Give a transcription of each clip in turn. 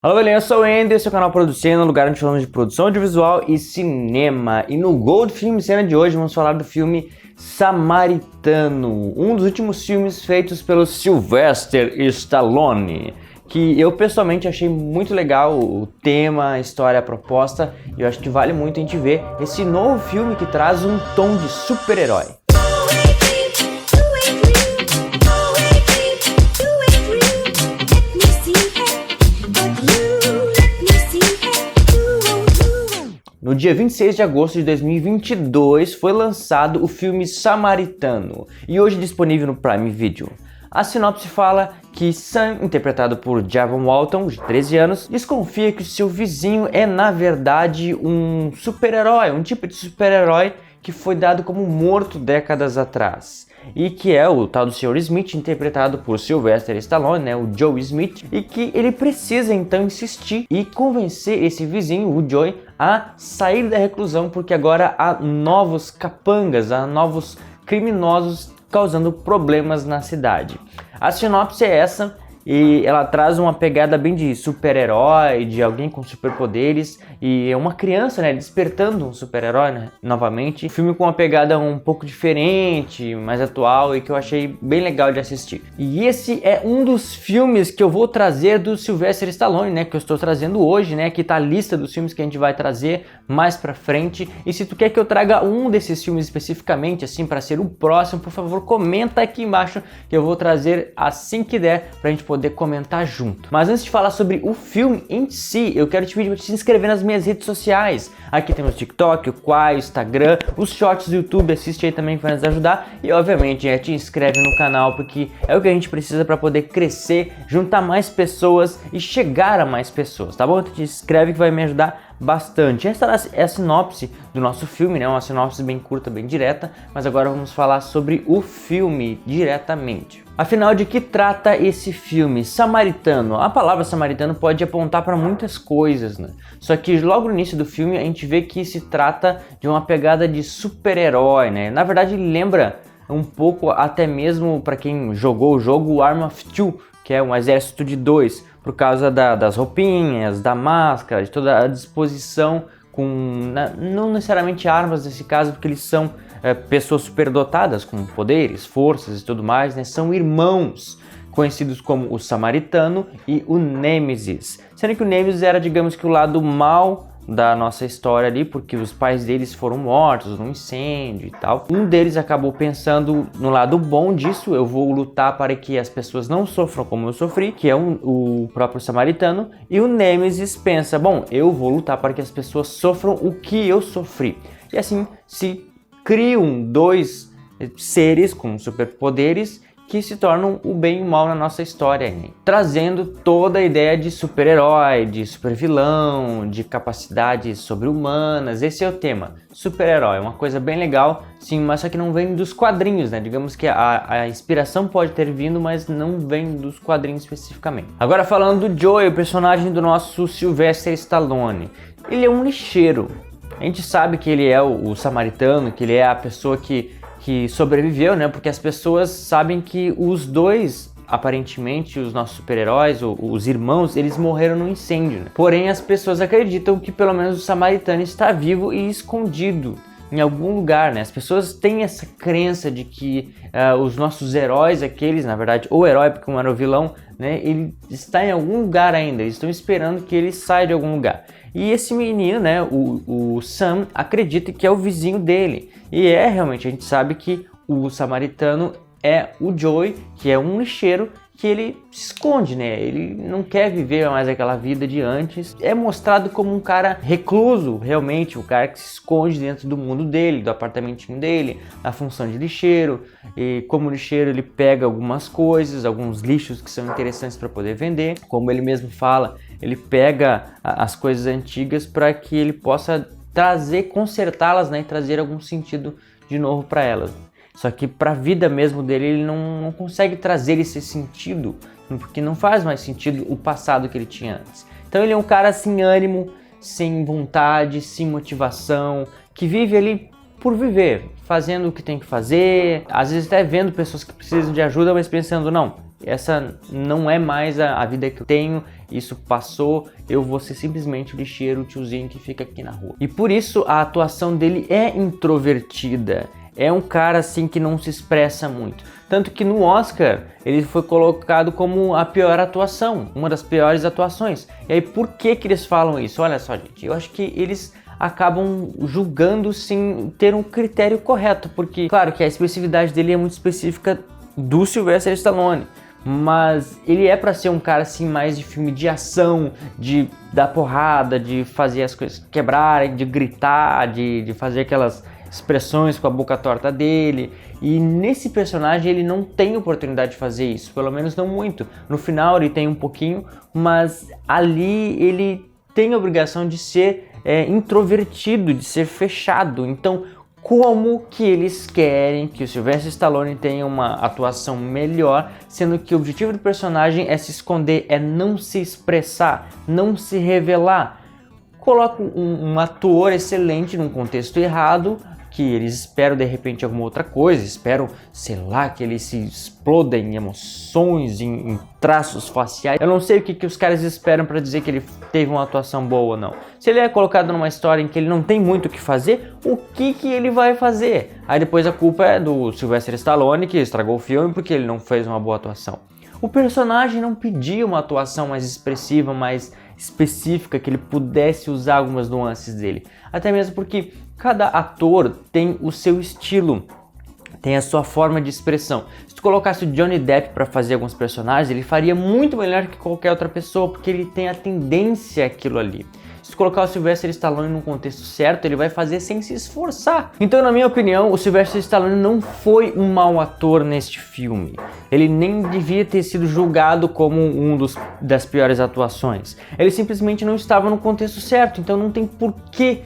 Fala galerinha, eu sou o Ender, esse é o canal Producendo, lugar onde falamos de produção audiovisual e cinema. E no Gold Film Cena de hoje vamos falar do filme Samaritano, um dos últimos filmes feitos pelo Sylvester Stallone, que eu pessoalmente achei muito legal o tema, a história, a proposta, e eu acho que vale muito a gente ver esse novo filme que traz um tom de super-herói. No dia 26 de agosto de 2022 foi lançado o filme Samaritano e hoje disponível no Prime Video. A sinopse fala que Sam, interpretado por Javon Walton, de 13 anos, desconfia que o seu vizinho é na verdade um super-herói, um tipo de super-herói que foi dado como morto décadas atrás. E que é o tal do Sr. Smith, interpretado por Sylvester Stallone, né, o Joe Smith, e que ele precisa então insistir e convencer esse vizinho, o Joey, a sair da reclusão, porque agora há novos capangas, há novos criminosos causando problemas na cidade. A sinopse é essa, e ela traz uma pegada bem de super-herói, de alguém com superpoderes, e é uma criança, né, despertando um super-herói, né, novamente. Um filme com uma pegada um pouco diferente, mais atual, e que eu achei bem legal de assistir. E esse é um dos filmes que eu vou trazer do Sylvester Stallone, né, que eu estou trazendo hoje, né, que tá a lista dos filmes que a gente vai trazer mais pra frente. E se tu quer que eu traga um desses filmes especificamente, assim, para ser o próximo, por favor, comenta aqui embaixo, que eu vou trazer assim que der, pra gente poder comentar junto. Mas antes de falar sobre o filme em si, eu quero te pedir para se inscrever nas minhas redes sociais. Aqui temos o TikTok, o Quai, o Instagram, os shorts do YouTube, assiste aí também que vai nos ajudar. E obviamente te inscreve no canal, porque é o que a gente precisa para poder crescer, juntar mais pessoas e chegar a mais pessoas, tá bom? Então te inscreve que vai me ajudar bastante. Essa é a sinopse do nosso filme, né? Uma sinopse bem curta, bem direta, mas agora vamos falar sobre o filme diretamente. Afinal, de que trata esse filme? Samaritano. A palavra samaritano pode apontar para muitas coisas, né? Só que logo no início do filme a gente vê que se trata de uma pegada de super-herói, né? Na verdade ele lembra um pouco, até mesmo para quem jogou o jogo, Arma of Two, que é um exército de dois, por causa das roupinhas, da máscara, de toda a disposição, não necessariamente armas nesse caso, porque eles são pessoas superdotadas com poderes, forças e tudo mais, né? São irmãos, conhecidos como o Samaritano e o Nêmesis. Sendo que o Nêmesis era, digamos que, o lado mal da nossa história ali, porque os pais deles foram mortos num incêndio e tal. Um deles acabou pensando no lado bom disso: eu vou lutar para que as pessoas não sofram como eu sofri, que é o próprio Samaritano. E o Nêmesis pensa: bom, eu vou lutar para que as pessoas sofram o que eu sofri. E assim se criam dois seres com superpoderes que se tornam o bem e o mal na nossa história, né? Trazendo toda a ideia de super-herói, de super-vilão, de capacidades sobre-humanas. Esse é o tema, super-herói, uma coisa bem legal, sim, mas só que não vem dos quadrinhos, né? Digamos que a inspiração pode ter vindo, mas não vem dos quadrinhos especificamente. Agora falando do Joey, o personagem do nosso Sylvester Stallone, ele é um lixeiro. A gente sabe que ele é o samaritano, que ele é a pessoa que sobreviveu, né? Porque as pessoas sabem que os dois, aparentemente, os nossos super-heróis, os irmãos, eles morreram no incêndio, né? Porém, as pessoas acreditam que pelo menos o samaritano está vivo e escondido em algum lugar, né? As pessoas têm essa crença de que os nossos heróis, aqueles, na verdade, o herói, porque um era o vilão, né? Ele está em algum lugar ainda, eles estão esperando que ele saia de algum lugar. E esse menino, né, o Sam, acredita que é o vizinho dele. E realmente, a gente sabe que o samaritano é o Joey, que é um lixeiro, que ele se esconde, né? Ele não quer viver mais aquela vida de antes. É mostrado como um cara recluso, realmente, o cara que se esconde dentro do mundo dele, do apartamentinho dele, na função de lixeiro. E como lixeiro ele pega algumas coisas, alguns lixos que são interessantes para poder vender. Como ele mesmo fala, ele pega as coisas antigas para que ele possa trazer, consertá-las, né? E trazer algum sentido de novo para elas. Só que para a vida mesmo dele, ele não consegue trazer esse sentido, porque não faz mais sentido o passado que ele tinha antes. Então ele é um cara sem ânimo, sem vontade, sem motivação, que vive ali por viver, fazendo o que tem que fazer, às vezes até vendo pessoas que precisam de ajuda, mas pensando, não, essa não é mais a vida que eu tenho, isso passou, eu vou ser simplesmente o lixeiro, o tiozinho que fica aqui na rua. E por isso a atuação dele é introvertida, é um cara assim que não se expressa muito. Tanto que no Oscar ele foi colocado como a pior atuação, uma das piores atuações. E aí por que eles falam isso? Olha só, gente, eu acho que eles acabam julgando sem ter um critério correto, porque claro que a expressividade dele é muito específica do Sylvester Stallone, mas ele é pra ser um cara assim mais de filme de ação, de dar porrada, de fazer as coisas quebrarem, de gritar, de fazer aquelas expressões com a boca torta dele. E nesse personagem ele não tem oportunidade de fazer isso, pelo menos não muito. No final ele tem um pouquinho, mas ali ele tem a obrigação de ser introvertido, de ser fechado. Então, como que eles querem que o Sylvester Stallone tenha uma atuação melhor, sendo que o objetivo do personagem é se esconder, é não se expressar, não se revelar? Coloca um ator excelente num contexto errado, que eles esperam de repente alguma outra coisa, esperam, sei lá, que ele se exploda em emoções, em traços faciais. Eu não sei o que os caras esperam para dizer que ele teve uma atuação boa ou não. Se ele é colocado numa história em que ele não tem muito o que fazer, o que ele vai fazer? Aí depois a culpa é do Sylvester Stallone, que estragou o filme porque ele não fez uma boa atuação. O personagem não pedia uma atuação mais expressiva, mais específica, que ele pudesse usar algumas nuances dele. Até mesmo porque cada ator tem o seu estilo, tem a sua forma de expressão. Se tu colocasse o Johnny Depp para fazer alguns personagens, ele faria muito melhor que qualquer outra pessoa, porque ele tem a tendência àquilo ali. Se tu colocar o Sylvester Stallone num contexto certo, ele vai fazer sem se esforçar. Então, na minha opinião, o Sylvester Stallone não foi um mau ator neste filme. Ele nem devia ter sido julgado como das piores atuações. Ele simplesmente não estava no contexto certo, então não tem porquê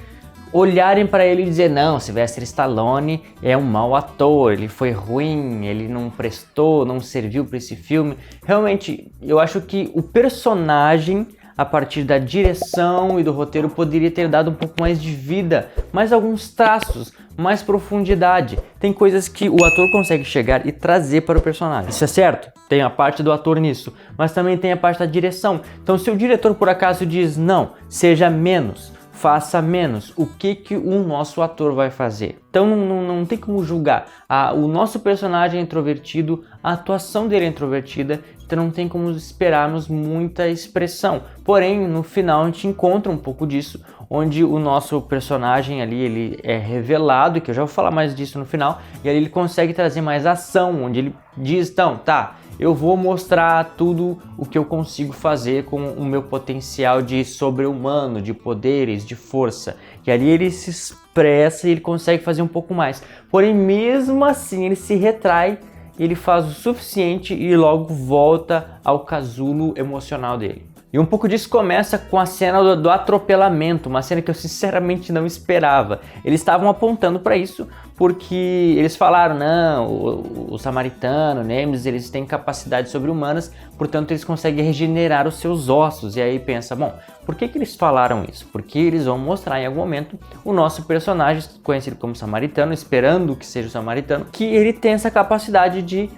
olharem para ele e dizer, não, Sylvester Stallone é um mau ator, ele foi ruim, ele não prestou, não serviu para esse filme. Realmente, eu acho que o personagem, a partir da direção e do roteiro, poderia ter dado um pouco mais de vida, mais alguns traços, mais profundidade. Tem coisas que o ator consegue chegar e trazer para o personagem. Isso é certo, tem a parte do ator nisso, mas também tem a parte da direção. Então, se o diretor por acaso diz, não, seja menos, faça menos, o que o nosso ator vai fazer? Então não tem como julgar. O nosso personagem é introvertido, a atuação dele é introvertida, então não tem como esperarmos muita expressão. Porém, no final a gente encontra um pouco disso, onde o nosso personagem ali, ele é revelado, que eu já vou falar mais disso no final, e ali ele consegue trazer mais ação, onde ele diz, então, tá, eu vou mostrar tudo o que eu consigo fazer com o meu potencial de sobre-humano, de poderes, de força. E ali ele se expressa e ele consegue fazer um pouco mais. Porém, mesmo assim, ele se retrai, ele faz o suficiente e logo volta ao casulo emocional dele. E um pouco disso começa com a cena do atropelamento, uma cena que eu sinceramente não esperava. Eles estavam apontando para isso porque eles falaram, não, o Samaritano, o Nemesis, eles têm capacidades sobre-humanas, portanto eles conseguem regenerar os seus ossos. E aí pensa, bom, por que eles falaram isso? Porque eles vão mostrar em algum momento o nosso personagem, conhecido como Samaritano, esperando que seja o Samaritano, que ele tem essa capacidade de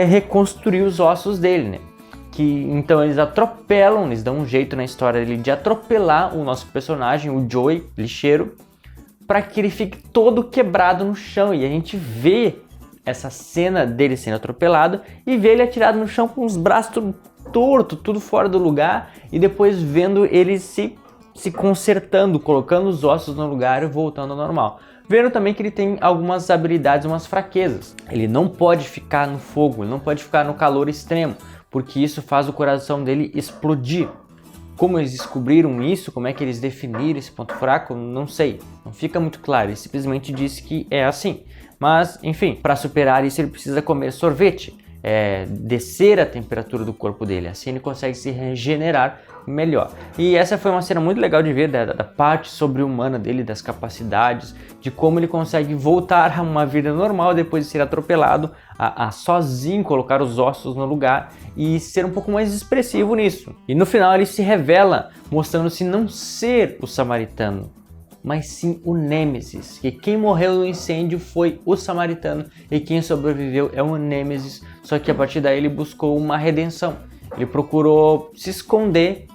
reconstruir os ossos dele, né? Que então eles atropelam, eles dão um jeito na história dele de atropelar o nosso personagem, o Joey, lixeiro, para que ele fique todo quebrado no chão. E a gente vê essa cena dele sendo atropelado e vê ele atirado no chão com os braços tudo torto, tudo fora do lugar, e depois vendo ele se consertando, colocando os ossos no lugar e voltando ao normal. Vendo também que ele tem algumas habilidades, umas fraquezas. Ele não pode ficar no fogo, ele não pode ficar no calor extremo, porque isso faz o coração dele explodir. Como eles descobriram isso, como é que eles definiram esse ponto fraco, não sei, não fica muito claro, ele simplesmente disse que é assim. Mas, enfim, para superar isso ele precisa comer sorvete, descer a temperatura do corpo dele, assim ele consegue se regenerar melhor. E essa foi uma cena muito legal de ver, da parte sobre-humana dele, das capacidades, de como ele consegue voltar a uma vida normal depois de ser atropelado, a sozinho colocar os ossos no lugar e ser um pouco mais expressivo nisso. E no final ele se revela, mostrando-se não ser o Samaritano, mas sim o Nêmesis. E quem morreu no incêndio foi o samaritano e quem sobreviveu é o Nêmesis, só que a partir daí ele buscou uma redenção. Ele procurou se esconder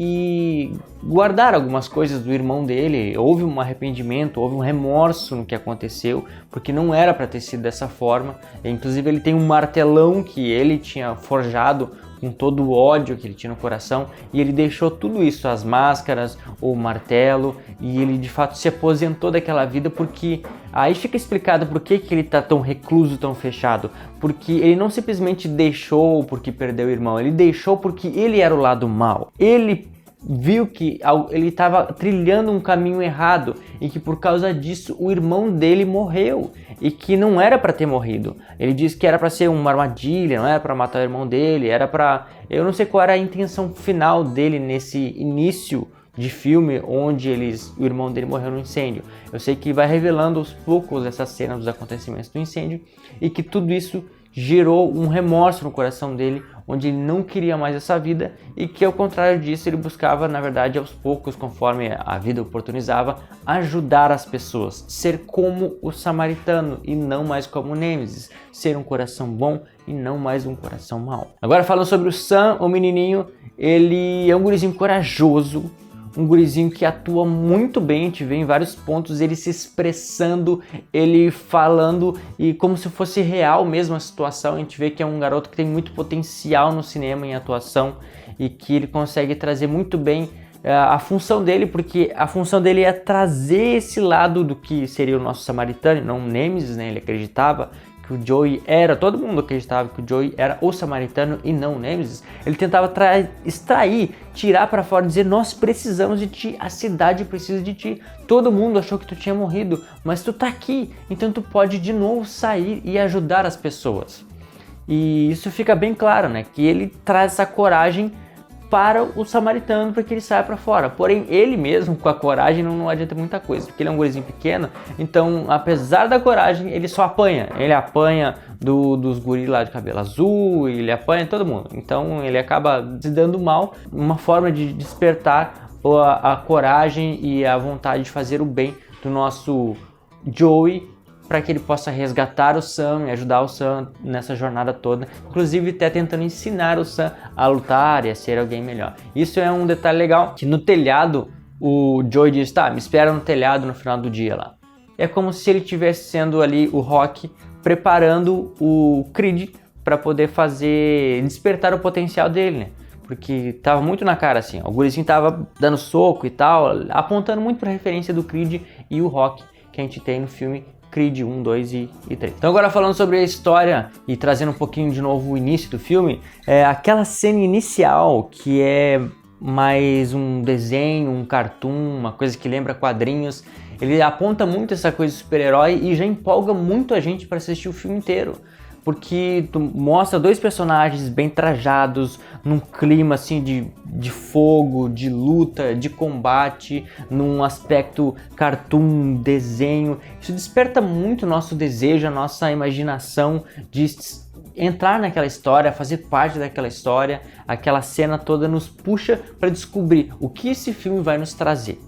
e guardar algumas coisas do irmão dele. Houve um arrependimento, houve um remorso no que aconteceu, porque não era para ter sido dessa forma. Inclusive ele tem um martelão que ele tinha forjado com todo o ódio que ele tinha no coração, e ele deixou tudo isso, as máscaras, o martelo, e ele de fato se aposentou daquela vida, porque aí fica explicado por que ele está tão recluso, tão fechado, porque ele não simplesmente deixou porque perdeu o irmão, ele deixou porque ele era o lado mal. Ele viu que ele estava trilhando um caminho errado e que por causa disso o irmão dele morreu e que não era para ter morrido. Ele disse que era para ser uma armadilha, não era para matar o irmão dele, era para... Eu não sei qual era a intenção final dele nesse início de filme onde o irmão dele morreu no incêndio. Eu sei que vai revelando aos poucos essa cena dos acontecimentos do incêndio e que tudo isso gerou um remorso no coração dele, onde ele não queria mais essa vida e que ao contrário disso ele buscava, na verdade, aos poucos, conforme a vida oportunizava, ajudar as pessoas, ser como o samaritano e não mais como o Nêmesis, ser um coração bom e não mais um coração mau. Agora falando sobre o Sam, o menininho, ele é um gurizinho corajoso, um gurizinho que atua muito bem, a gente vê em vários pontos ele se expressando, ele falando e como se fosse real mesmo a situação. A gente vê que é um garoto que tem muito potencial no cinema em atuação e que ele consegue trazer muito bem a função dele, porque a função dele é trazer esse lado do que seria o nosso samaritano, não o Nêmesis, né? Ele acreditava que o Joey era, todo mundo acreditava que o Joey era o samaritano e não o Nêmesis. Ele tentava extrair, tirar para fora, dizer: nós precisamos de ti, a cidade precisa de ti, todo mundo achou que tu tinha morrido, mas tu tá aqui, então tu pode de novo sair e ajudar as pessoas. E isso fica bem claro, né, que ele traz essa coragem para o samaritano para que ele saia para fora. Porém, ele mesmo com a coragem não adianta muita coisa, porque ele é um gurizinho pequeno, então apesar da coragem, ele só apanha. Ele apanha dos guris lá de cabelo azul, ele apanha todo mundo. Então ele acaba se dando mal, uma forma de despertar a coragem e a vontade de fazer o bem do nosso Joey, para que ele possa resgatar o Sam e ajudar o Sam nessa jornada toda, inclusive até tentando ensinar o Sam a lutar e a ser alguém melhor. Isso é um detalhe legal, que no telhado o Joey diz: tá, me espera no telhado no final do dia lá. É como se ele estivesse sendo ali o Rock preparando o Creed para poder despertar o potencial dele, né? Porque tava muito na cara assim, ó, o gurizinho tava dando soco e tal, apontando muito para a referência do Creed e o Rock que a gente tem no filme Creed 1, 2 e 3. Então agora falando sobre a história e trazendo um pouquinho de novo o início do filme, aquela cena inicial que é mais um desenho, um cartoon, uma coisa que lembra quadrinhos, ele aponta muito essa coisa de super-herói e já empolga muito a gente para assistir o filme inteiro. Porque tu mostra dois personagens bem trajados, num clima assim de fogo, de luta, de combate, num aspecto cartoon, desenho. Isso desperta muito o nosso desejo, a nossa imaginação de entrar naquela história, fazer parte daquela história. Aquela cena toda nos puxa para descobrir o que esse filme vai nos trazer.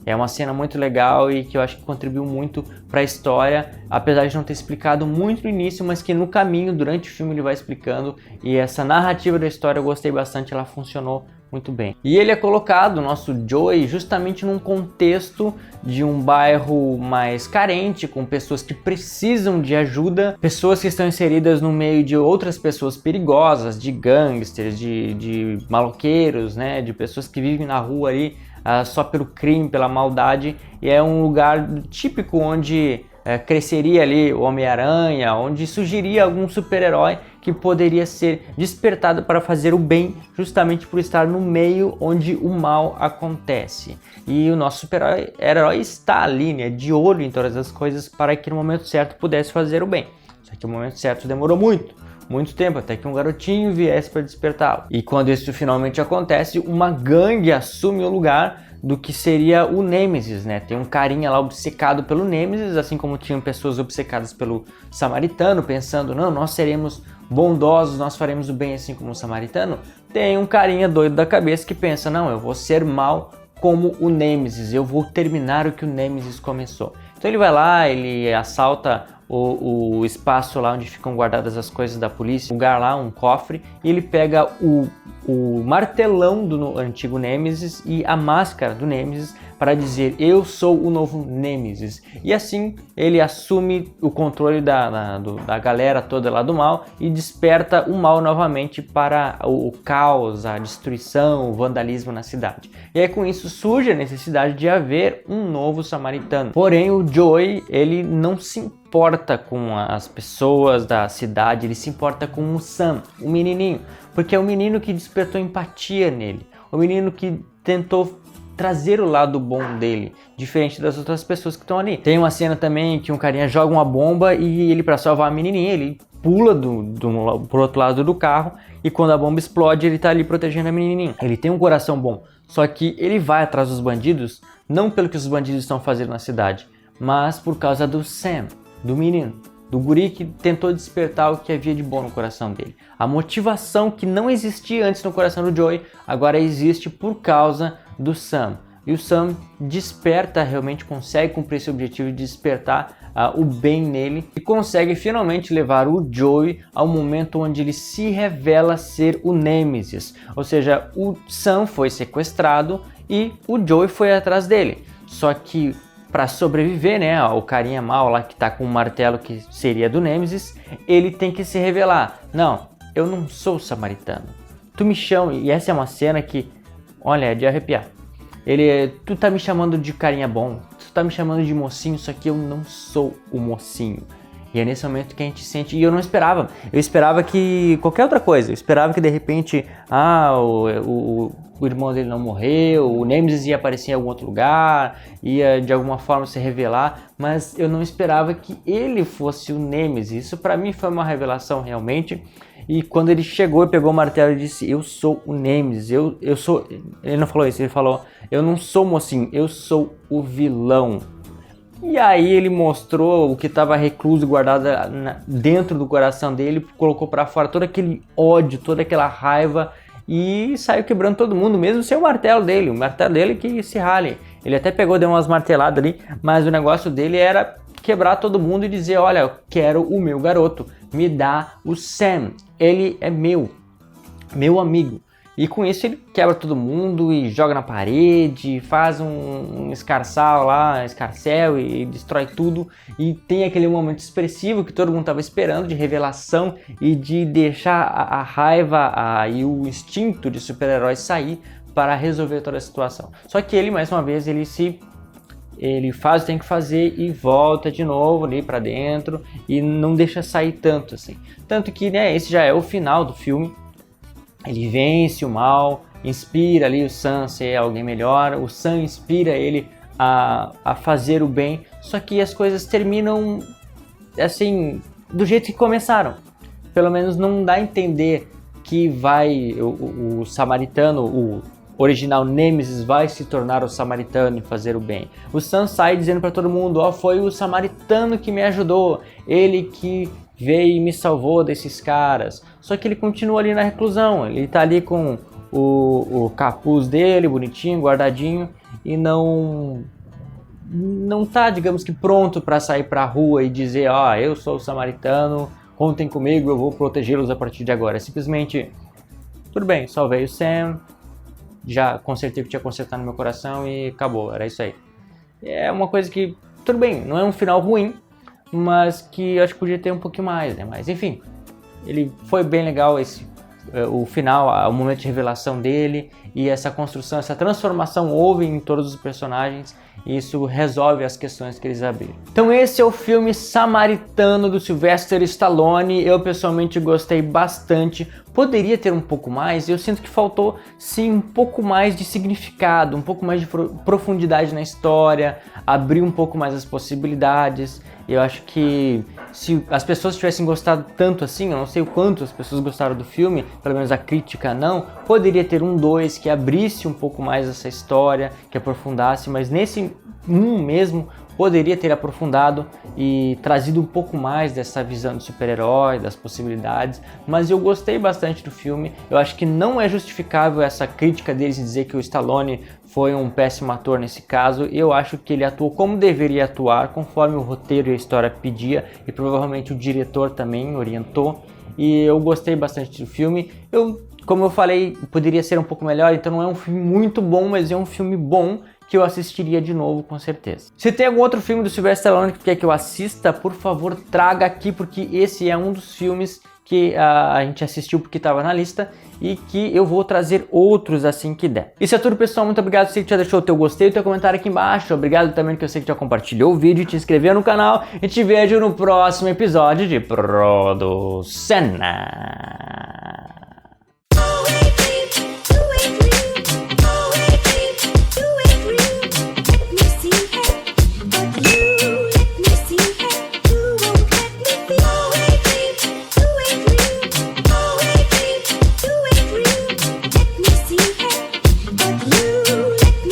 É uma cena muito legal e que eu acho que contribuiu muito para a história, apesar de não ter explicado muito no início, mas que no caminho, durante o filme, ele vai explicando. E essa narrativa da história eu gostei bastante, ela funcionou muito bem. E ele é colocado, o nosso Joey, justamente num contexto de um bairro mais carente, com pessoas que precisam de ajuda, pessoas que estão inseridas no meio de outras pessoas perigosas, de gangsters, de maloqueiros, né, de pessoas que vivem na rua ali, só pelo crime, pela maldade, e é um lugar típico onde cresceria ali o Homem-Aranha, onde surgiria algum super-herói que poderia ser despertado para fazer o bem, justamente por estar no meio onde o mal acontece. E o nosso super-herói está ali, né, de olho em todas as coisas, para que no momento certo pudesse fazer o bem. Só que o momento certo demorou muito tempo, até que um garotinho viesse para despertá-lo. E quando isso finalmente acontece, uma gangue assume o lugar do que seria o Nêmesis, né? Tem um carinha lá obcecado pelo Nêmesis, assim como tinham pessoas obcecadas pelo Samaritano, pensando: não, nós seremos bondosos, nós faremos o bem assim como o Samaritano. Tem um carinha doido da cabeça que pensa: não, eu vou ser mal como o Nêmesis, eu vou terminar o que o Nêmesis começou. Então ele vai lá, ele assalta o espaço lá onde ficam guardadas as coisas da polícia, um lugar lá, um cofre, e ele pega o martelão do antigo Nêmesis e a máscara do Nêmesis para dizer: eu sou o novo Nêmesis. E assim ele assume o controle da galera toda lá do mal e desperta o mal novamente para o caos, a destruição, o vandalismo na cidade. E aí com isso surge a necessidade de haver um novo samaritano. Porém o Joey, ele não se importa com as pessoas da cidade, ele se importa com o Sam, o menininho, porque é o menino que despertou empatia nele, o menino que tentou trazer o lado bom dele, diferente das outras pessoas que estão ali. Tem uma cena também que um carinha joga uma bomba e ele, para salvar a menininha, ele pula pro outro lado do carro, e quando a bomba explode, ele tá ali protegendo a menininha. Ele tem um coração bom, só que ele vai atrás dos bandidos, não pelo que os bandidos estão fazendo na cidade, mas por causa do Sam, do menino, do guri que tentou despertar o que havia de bom no coração dele. A motivação que não existia antes no coração do Joey, agora existe por causa do Sam. E o Sam desperta, realmente consegue cumprir esse objetivo de despertar o bem nele e consegue finalmente levar o Joey ao momento onde ele se revela ser o Nêmesis. Ou seja, o Sam foi sequestrado e o Joey foi atrás dele. Só que para sobreviver, né, o carinha mal lá que tá com o martelo que seria do Nêmesis, ele tem que se revelar. Não, eu não sou samaritano. Tu me chama, e essa é uma cena que, olha, é de arrepiar. Tu tá me chamando de carinha bom, tu tá me chamando de mocinho, só que eu não sou o mocinho. E é nesse momento que a gente sente, e eu não esperava. Eu esperava que qualquer outra coisa, eu esperava que de repente, o irmão dele não morreu, o Nêmesis ia aparecer em algum outro lugar, ia de alguma forma se revelar, mas eu não esperava que ele fosse o Nêmesis. Isso pra mim foi uma revelação realmente. E quando ele chegou e pegou o martelo e disse: eu sou o Nêmesis, eu sou... Ele não falou isso, ele falou: eu não sou o mocinho, eu sou o vilão. E aí ele mostrou o que estava recluso e guardado dentro do coração dele, colocou para fora todo aquele ódio, toda aquela raiva e saiu quebrando todo mundo, mesmo sem o martelo dele que se rale. Ele até pegou, deu umas marteladas ali, mas o negócio dele era quebrar todo mundo e dizer: olha, eu quero o meu garoto, me dá o Sam, ele é meu amigo. E com isso ele quebra todo mundo e joga na parede, faz um escarcel e destrói tudo. E tem aquele momento expressivo que todo mundo estava esperando, de revelação e de deixar a raiva e o instinto de super-herói sair para resolver toda a situação. Só que ele, mais uma vez, ele faz o que tem que fazer e volta de novo ali para dentro e não deixa sair tanto assim. Tanto que, né, esse já é o final do filme. Ele vence o mal, inspira ali o Sam a ser alguém melhor, o Sam inspira ele a fazer o bem, só que as coisas terminam assim, do jeito que começaram. Pelo menos não dá a entender que o samaritano, o original Nêmesis vai se tornar o samaritano e fazer o bem. O Sam sai dizendo para todo mundo: foi o samaritano que me ajudou, ele que veio e me salvou desses caras. Só que ele continua ali na reclusão, ele tá ali com o capuz dele, bonitinho, guardadinho, e não tá, digamos que pronto para sair pra rua e dizer: eu sou o samaritano, contem comigo, eu vou protegê-los a partir de agora. É simplesmente: tudo bem, salvei o Sam, já consertei o que tinha consertado no meu coração e acabou, era isso aí. É uma coisa que, tudo bem, não é um final ruim, mas que eu acho que podia ter um pouquinho mais, né? Mas enfim, ele foi bem legal o final, o momento de revelação dele e essa construção, essa transformação houve em todos os personagens e isso resolve as questões que eles abriram. Então esse é o filme Samaritano do Sylvester Stallone. Eu pessoalmente gostei bastante. Poderia ter um pouco mais, eu sinto que faltou sim um pouco mais de significado, um pouco mais de profundidade na história, abrir um pouco mais as possibilidades. Eu acho que se as pessoas tivessem gostado tanto assim, eu não sei o quanto as pessoas gostaram do filme, pelo menos a crítica não, poderia ter um 2 que abrisse um pouco mais essa história, que aprofundasse, mas nesse 1 mesmo poderia ter aprofundado e trazido um pouco mais dessa visão de super-herói, das possibilidades, mas eu gostei bastante do filme. Eu acho que não é justificável essa crítica deles em dizer que o Stallone foi um péssimo ator nesse caso. Eu acho que ele atuou como deveria atuar, conforme o roteiro e a história pedia, e provavelmente o diretor também orientou, e eu gostei bastante do filme. Como eu falei, poderia ser um pouco melhor, então não é um filme muito bom, mas é um filme bom que eu assistiria de novo, com certeza. Se tem algum outro filme do Sylvester Stallone que quer que eu assista, por favor, traga aqui, porque esse é um dos filmes que a gente assistiu porque estava na lista e que eu vou trazer outros assim que der. Isso é tudo, pessoal. Muito obrigado se você já deixou o teu gostei e o teu comentário aqui embaixo. Obrigado também que eu sei que já compartilhou o vídeo, te inscreveu no canal e te vejo no próximo episódio de Producena.